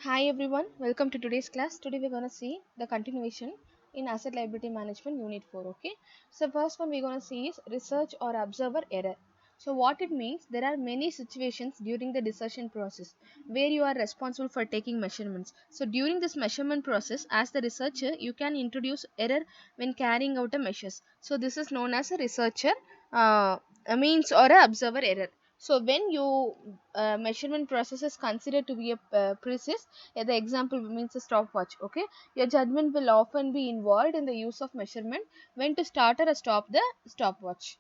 Hi everyone, welcome to today's class. Today we're gonna see the continuation in Asset Liability Management Unit 4. Okay, so first one we're gonna see is research or observer error. So what it means, there are many situations during the decision process where you are responsible for taking measurements. So during this measurement process, as the researcher, you can introduce error when carrying out a measures. So this is known as a researcher means or a observer error. So when you measurement process is considered to be a precise, the example means a stopwatch. Okay, your judgment will often be involved in the use of measurement when to start or stop the stopwatch.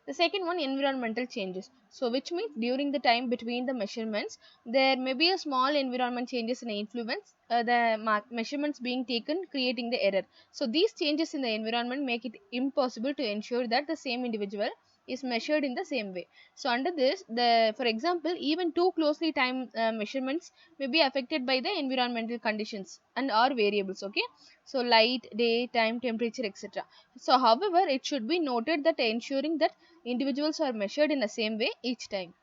The second one, environmental changes. So which means during the time between the measurements, there may be a small environment changes in influence the measurements being taken, creating the error. So these changes in the environment make it impossible to ensure that the same individual is measured in the same way. So under this, the for example, even two closely timed measurements may be affected by the environmental conditions and are variables. Okay, so light, day, time, temperature, etc. So however, it should be noted that ensuring that individuals are measured in the same way each time.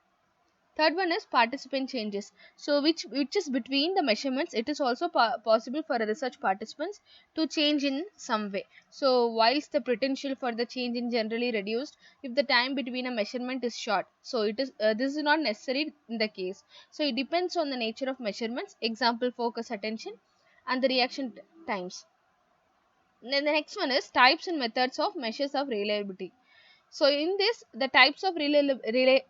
Third one is participant changes. So which is between the measurements, it is also possible for a research participants to change in some way. So whilst the potential for the change in generally reduced if the time between a measurement is short. So it is this is not necessary in the case. So it depends on the nature of measurements. Example, focus, attention, and the reaction times. Then the next one is types and methods of measures of reliability. So in this, the types of reliability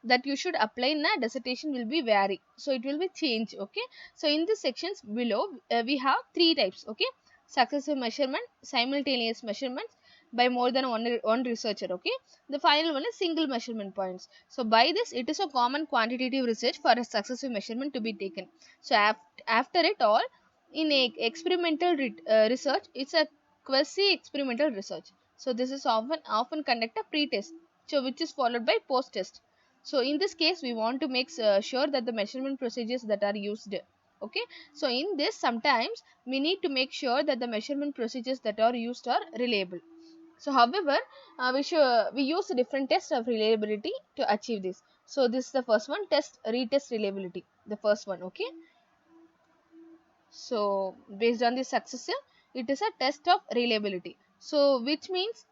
that you should apply in a dissertation will be vary. So it will be changed. Okay. So in the sections below, we have three types. Okay, successive measurement, simultaneous measurements by more than one researcher. Okay, the final one is single measurement points. So by this, it is a common quantitative research for a successive measurement to be taken. So after it all, in a experimental research, it's a quasi experimental research. So this is often conduct a pre-test, so which is followed by post-test. So in this case, we want to make sure that the measurement procedures that are used. Okay, so in this, sometimes we need to make sure that the measurement procedures that are used are reliable. So however, we use different tests of reliability to achieve this. So this is the first one, test retest reliability, the first one. Okay, so based on the successive, it is a test of reliability. So which means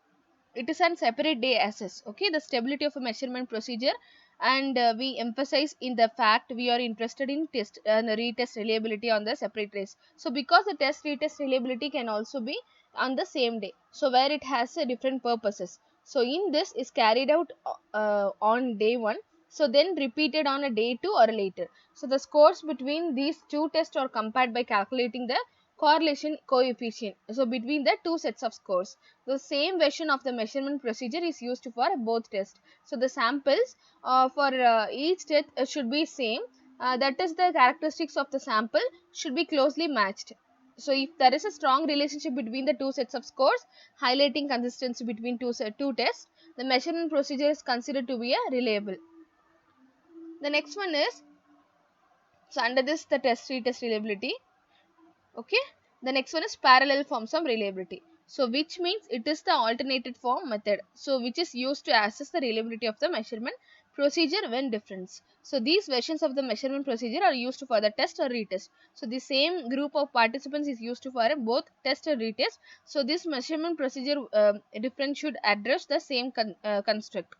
it is an separate day assess. Okay, the stability of a measurement procedure, and we emphasize in the fact we are interested in test and retest reliability on the separate days. So because the test retest reliability can also be on the same day, so where it has different purposes. So in this is carried out on day 1, so then repeated on a day 2 or later. So the scores between these two tests are compared by calculating the correlation coefficient, so between the two sets of scores. The same version of the measurement procedure is used for both tests. So the samples for each test should be same. That is, the characteristics of the sample should be closely matched. So if there is a strong relationship between the two sets of scores, highlighting consistency between two tests, the measurement procedure is considered to be a reliable. The next one is, so under this, the test retest reliability. Okay, the next one is parallel forms of reliability. So which means it is the alternated form method, so which is used to assess the reliability of the measurement procedure when different. So these versions of the measurement procedure are used for the test or retest. So the same group of participants is used for both test or retest. So this measurement procedure different should address the same construct.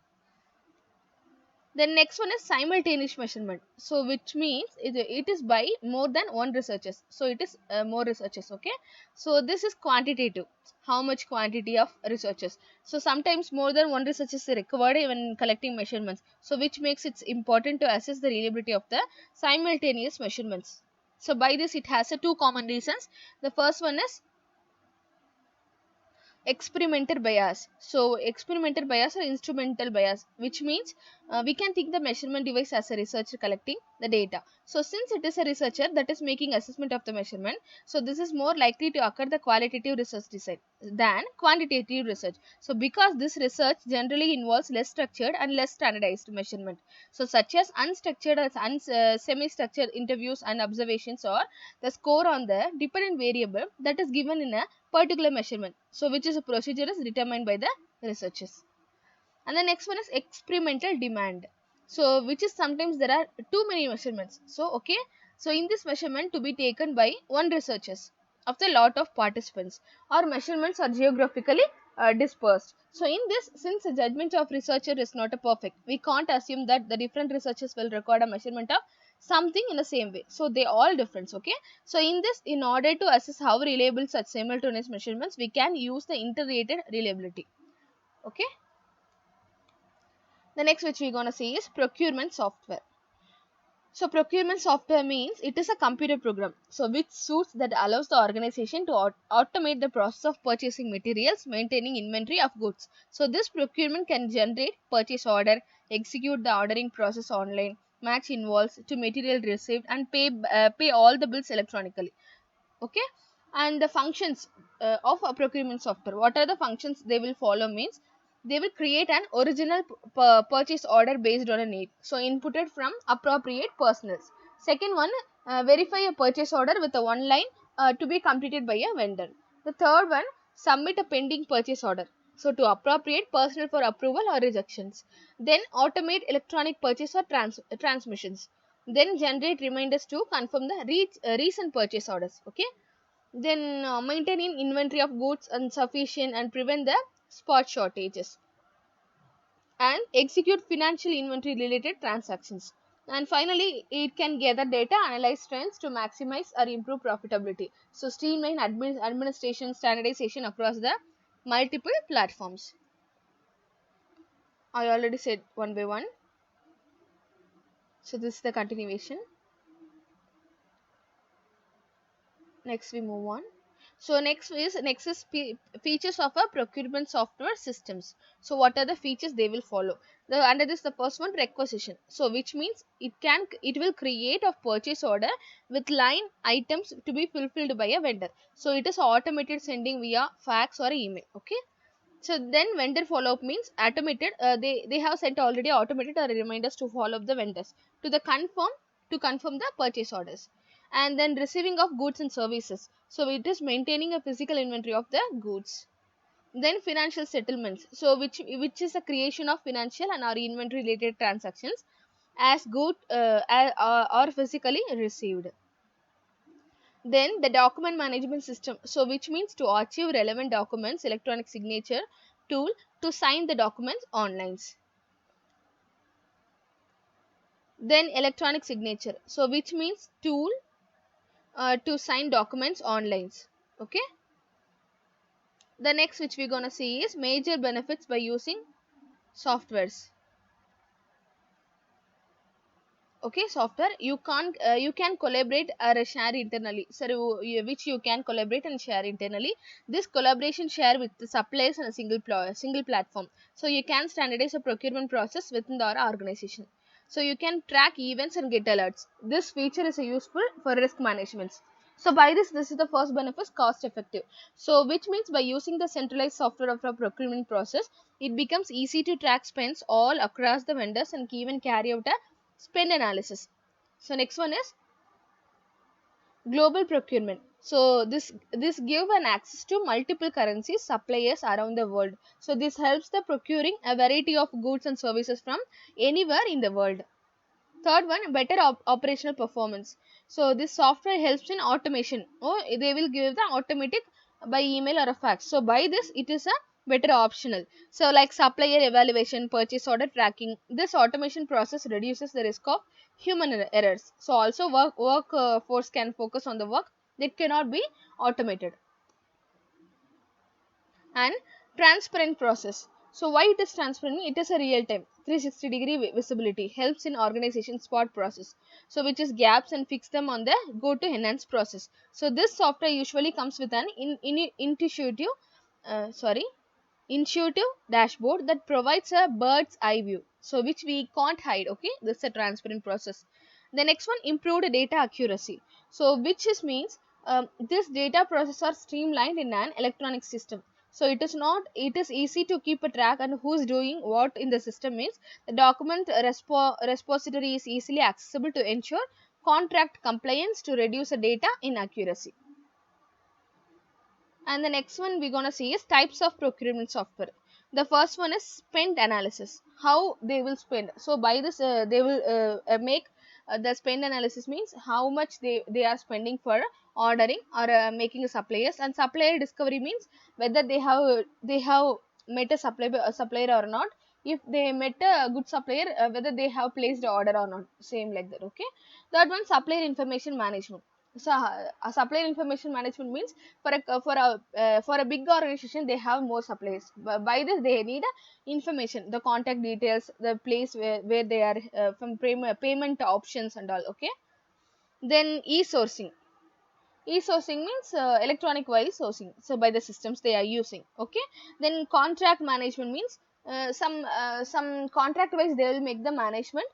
The next one is simultaneous measurement. So which means it is by more than one researchers. So it is more researchers. Okay. So this is quantitative. How much quantity of researchers. So sometimes more than one research is required when collecting measurements. So which makes it important to assess the reliability of the simultaneous measurements. So by this, it has two common reasons. The first one is experimental bias. So experimental bias or instrumental bias, which means we can think the measurement device as a researcher collecting the data. So since it is a researcher that is making assessment of the measurement, so this is more likely to occur the qualitative research design than quantitative research. So because this research generally involves less structured and less standardized measurement, so such as unstructured or semi-structured interviews and observations, or the score on the dependent variable that is given in a particular measurement, so which is a procedure is determined by the researchers. And the next one is experimental demand. So which is sometimes there are too many measurements. So okay, so in this measurement to be taken by one researchers of the lot of participants, or measurements are geographically dispersed. So in this, since the judgment of researcher is not a perfect, we can't assume that the different researchers will record a measurement of something in the same way. So they all different. Okay, so in this, in order to assess how reliable such simultaneous measurements, we can use the integrated reliability. Okay, the next which we're gonna see is procurement software. So procurement software means it is a computer program, so which suits that allows the organization to automate the process of purchasing materials, maintaining inventory of goods. So this procurement can generate purchase order, execute the ordering process online, match invoice to material received, and pay all the bills electronically. Okay, and the functions of a procurement software, what are the functions they will follow means, they will create an original purchase order based on a need, so inputted from appropriate personnels. Second one, verify a purchase order with a one line to be completed by a vendor. The third one, submit a pending purchase order, so to appropriate personnel for approval or rejections. Then automate electronic purchase or transmissions. Then generate reminders to confirm the recent purchase orders. Okay, then maintaining inventory of goods insufficient and prevent the spot shortages, and execute financial inventory related transactions. And finally, it can gather data, analyze trends to maximize or improve profitability, so streamline administration standardization across the multiple platforms. I already said one by one, so this is the continuation. Next we move on. So next is features of a procurement software systems. So what are the features they will follow? Under this, the first one, requisition, so which means it will create a purchase order with line items to be fulfilled by a vendor, so it is automated sending via fax or email. Okay, so then vendor follow up means automated, they have sent already automated or reminders to follow up the vendors to the confirm the purchase orders. And then receiving of goods and services, so it is maintaining a physical inventory of the goods. Then financial settlements, so which is the creation of financial and or inventory related transactions as good or physically received. Then the document management system, so which means to archive relevant documents, electronic signature tool to sign the documents online. Then electronic signature, so which means tool to sign documents online. Okay, the next which we're gonna see is major benefits by using softwares. Okay, software, you can collaborate or share internally, so which you can collaborate and share internally. This collaboration share with the suppliers on a single platform, so you can standardize a procurement process within the organization, so you can track events and get alerts. This feature is useful for risk management. So by this is the first benefit, cost effective, so which means by using the centralized software of a procurement process, it becomes easy to track spends all across the vendors and even carry out a spend analysis. So next one is global procurement, so this give an access to multiple currencies suppliers around the world, so this helps the procuring a variety of goods and services from anywhere in the world. Third one, better operational performance, so this software helps in automation, or they will give the automatic by email or a fax, so by this it is a better optional, so like supplier evaluation, purchase order tracking, this automation process reduces the risk of human errors, so also work force can focus on the work that cannot be automated. And transparent process, so why it is transparent, it is a real time 360-degree visibility, helps in organization spot process, so which is gaps and fix them on the go to enhance process. So this software usually comes with an sorry intuitive dashboard that provides a bird's eye view, so which we can't hide. Okay, this is a transparent process. The next one, improved data accuracy, so which is means this data process are streamlined in an electronic system, so it is easy to keep a track and who's doing what in the system. Means the document repository is easily accessible to ensure contract compliance to reduce the data inaccuracy. And the next one we're going to see is types of procurement software. The first one is spend analysis, how they will spend. So by this they will make the spend analysis means how much they are spending for ordering or making a suppliers. And supplier discovery means whether they have met a supplier or not. If they met a good supplier, whether they have placed the order or not, same like that. Okay. Third one, supplier information management. So a supplier information management means for a big organization they have more suppliers. By this they need information, the contact details, the place where they are, from payment options and all. Okay. Then e-sourcing. E-sourcing means electronic wise sourcing, so by the systems they are using. Okay. Then contract management means some contract wise they will make the management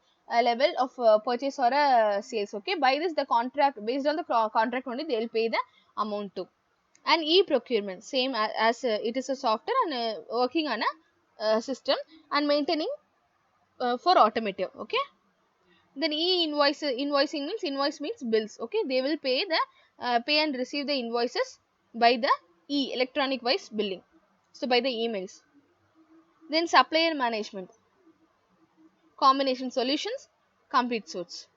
level of purchase or sales. Okay. By this the contract, based on the contract only they will pay the amount to. And e-procurement, same as it is a software and working on a system and maintaining for automotive. Okay. Then invoicing means, invoice means bills. Okay. They will pay and receive the invoices by the electronic wise billing, so by the emails. Then supplier management, combination solutions, complete suits.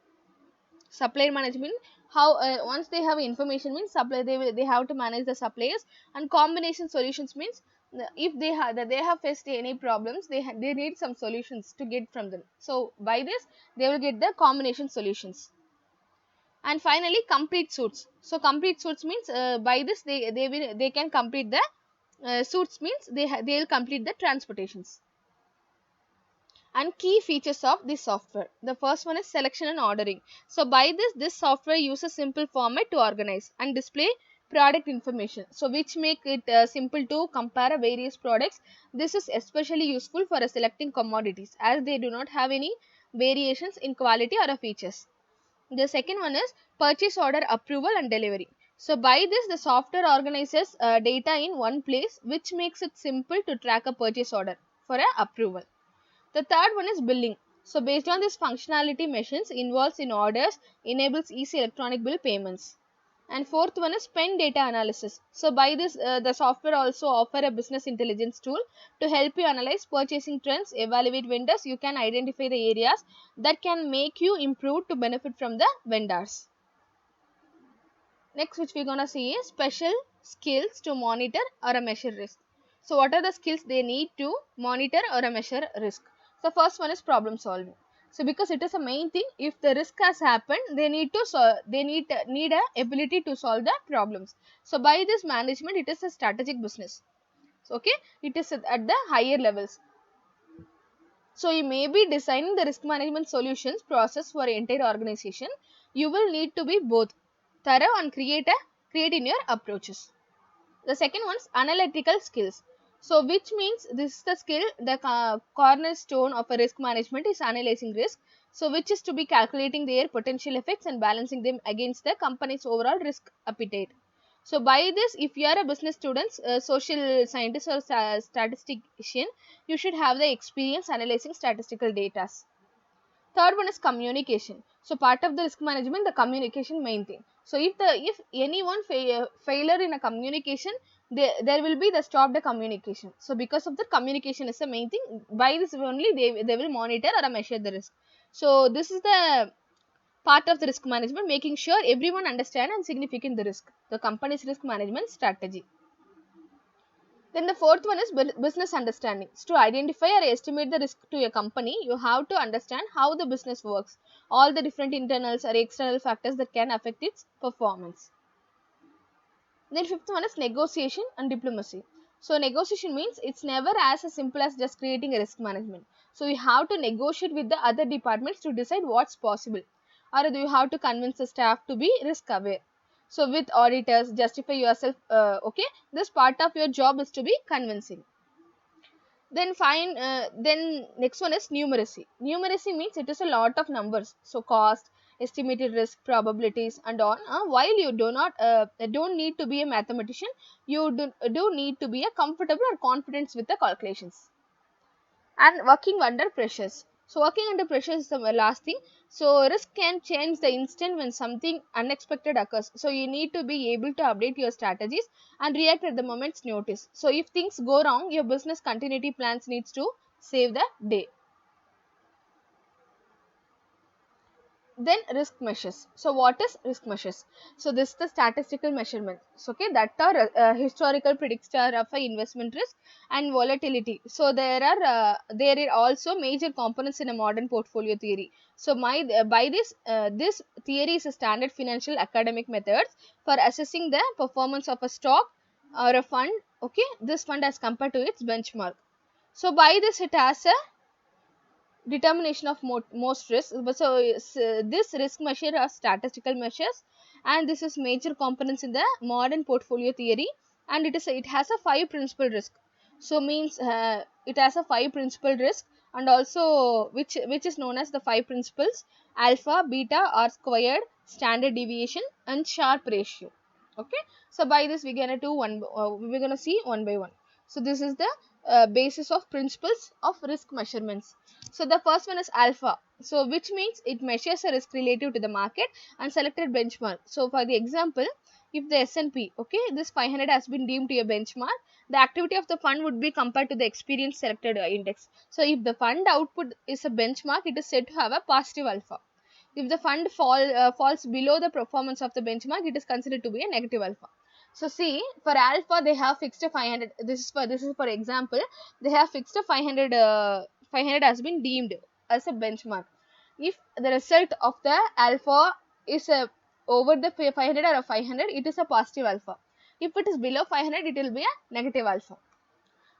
Supplier management, how once they have information means supply, they have to manage the suppliers. And combination solutions means if they have faced any problems, they need some solutions to get from them. So by this they will get the combination solutions. And finally complete suits. So complete suits means by this they can complete the suits means they will complete the transportations. And key features of this software, the first one is selection and ordering. So by this software uses simple format to organize and display product information, so which make it simple to compare various products. This is especially useful for selecting commodities as they do not have any variations in quality or features. The second one is purchase order approval and delivery. So by this the software organizes data in one place, which makes it simple to track a purchase order for a approval. The third one is billing. So based on this functionality, machines involves in orders, enables easy electronic bill payments. And fourth one is spend data analysis. So by this the software also offer a business intelligence tool to help you analyze purchasing trends, evaluate vendors. You can identify the areas that can make you improve to benefit from the vendors. Next, which we're gonna see is special skills to monitor or a measure risk. So what are the skills they need to monitor or a measure risk? So first one is problem solving. So because it is a main thing, if the risk has happened, they need to need a ability to solve the problems. So by this management, it is a strategic business. So, okay, it is at the higher levels. So you may be designing the risk management solutions process for entire organization. You will need to be both thorough and create in your approaches. The second one is analytical skills. So which means this is the skill, the cornerstone of a risk management is analyzing risk. So which is to be calculating their potential effects and balancing them against the company's overall risk appetite. So by this, if you are a business student, social scientist or statistician, you should have the experience analyzing statistical data. Third one is communication. So part of the risk management, the communication main thing. So if anyone failure in a communication, there will be the stop the communication. So because of the communication is the main thing. By this only they will monitor or measure the risk. So this is the part of the risk management, making sure everyone understand and significant the risk, the company's risk management strategy. Then the fourth one is business understanding. To identify or estimate the risk to a company, you have to understand how the business works, all the different internals or external factors that can affect its performance. Then fifth one is negotiation and diplomacy. So negotiation means it's never as simple as just creating a risk management. So you have to negotiate with the other departments to decide what's possible, or you have to convince the staff to be risk aware. So with auditors, justify yourself. Okay, this part of your job is to be convincing. Then next one is numeracy. Numeracy means it is a lot of numbers. So cost, estimated risk, probabilities and on. While you don't need to be a mathematician, you do need to be a comfortable or confident with the calculations. And working under pressures. So working under pressure is the last thing. So risk can change the instant when something unexpected occurs. So you need to be able to update your strategies and react at the moment's notice. So if things go wrong, your business continuity plans needs to save the day. Then risk measures. So what is risk measures? So this is the statistical measurements, okay, that are historical predictor of investment risk and volatility. So there are also major components in a modern portfolio theory. So by this theory is a standard financial academic methods for assessing the performance of a stock or a fund, okay, this fund as compared to its benchmark. So by this it has a determination of most risks. So this risk measure are statistical measures, and this is major components in the modern portfolio theory, and it has a five principal risk. So means it has a five principal risk, and also which is known as the five principles: alpha, beta, r squared, standard deviation, and Sharpe ratio. Okay, so by this we're gonna see one by one. So this is the basis of principles of risk measurements. So the first one is alpha. So which means it measures a risk relative to the market and selected benchmark. So for the example, if the S&P, okay, this 500 has been deemed to a benchmark, the activity of the fund would be compared to the experience selected index. So if the fund output is a benchmark, it is said to have a positive alpha. If the fund falls below the performance of the benchmark, it is considered to be a negative alpha. So see, for alpha they have fixed a 500. This is for example, they have fixed a 500. 500 has been deemed as a benchmark. If the result of the alpha is over the 500 or a 500, it is a positive alpha. If it is below 500, it will be a negative alpha.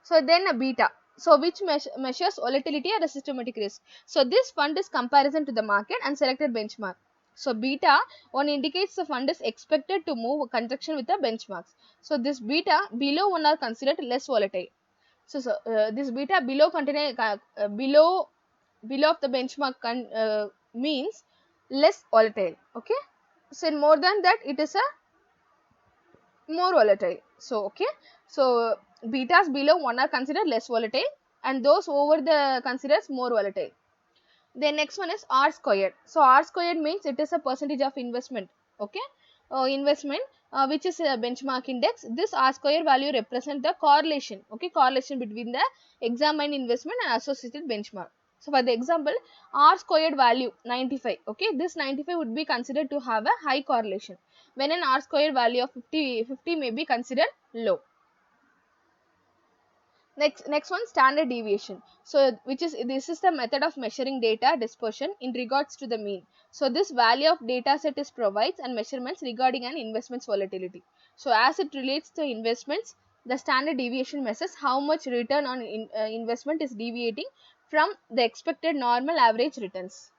So then a beta. So which measures volatility at a systematic risk. So this fund is comparison to the market and selected benchmark. So beta one indicates the fund is expected to move conjunction with the benchmarks. So this beta below one are considered less volatile. So this beta below of the benchmark means less volatile. Okay. So in more than that, it is a more volatile. So okay, so betas below 1 are considered less volatile, and those over the considers more volatile. The next one is R squared. So R squared means it is a percentage of investment, okay, investment which is a benchmark index. This R square value represent the correlation, okay, correlation between the examined investment and associated benchmark. So for the example, R squared value 95, okay, this 95 would be considered to have a high correlation, when an R squared value of 50 may be considered low. Next one, standard deviation. So this is the method of measuring data dispersion in regards to the mean. So this value of data set is provides and measurements regarding an investment's volatility. So as it relates to investments, the standard deviation measures how much return on investment is deviating from the expected normal average returns.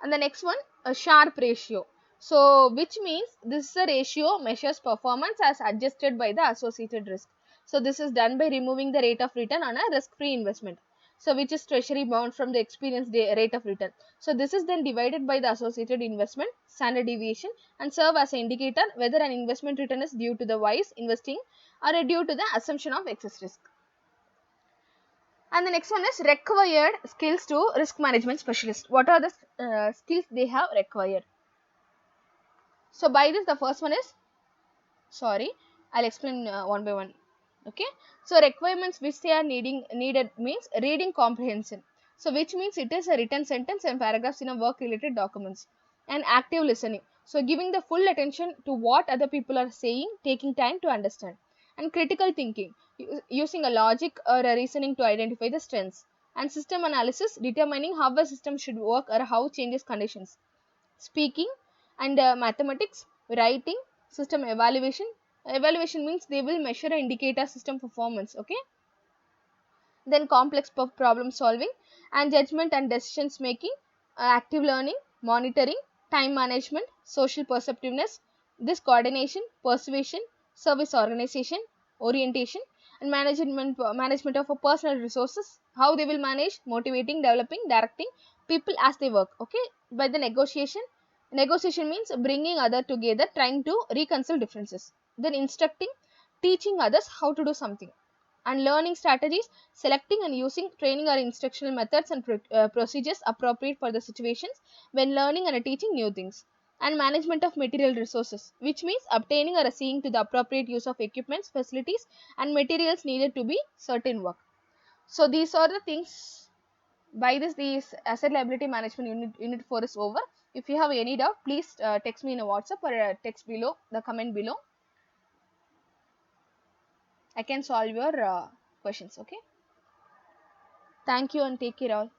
And the next one, a Sharpe ratio. So which means this is a ratio measures performance as adjusted by the associated risk. So this is done by removing the rate of return on a risk-free investment. So which is treasury bond from the experienced rate of return. So this is then divided by the associated investment standard deviation and serve as an indicator whether an investment return is due to the wise investing or due to the assumption of excess risk. And the next one is required skills to risk management specialist. What are the skills they have required? So by this, the first one is, sorry, I'll explain one by one. Okay. So requirements which they are needed means reading comprehension. So which means it is a written sentence and paragraphs in a work related documents, and active listening. So giving the full attention to what other people are saying, taking time to understand, and critical thinking, using a logic or a reasoning to identify the strengths, and system analysis, determining how a system should work or how changes conditions, speaking, and mathematics, writing, system evaluation. Evaluation means they will measure an indicator system performance, okay. Then complex problem solving and judgment and decisions making, active learning, monitoring, time management, social perceptiveness, this coordination, persuasion, service organization, orientation, and management of a personal resources, how they will manage motivating, developing, directing people as they work, okay. By the negotiation means bringing other together, trying to reconcile differences. Then instructing, teaching others how to do something. And learning strategies, selecting and using training or instructional methods and procedures appropriate for the situations when learning and teaching new things. And management of material resources, which means obtaining or seeing to the appropriate use of equipments, facilities, and materials needed to be certain work. So these are the things. By this asset liability management unit 4 is over. If you have any doubt, please text me in a WhatsApp or text below the comment below. I can solve your questions. Okay. Thank you and take care all.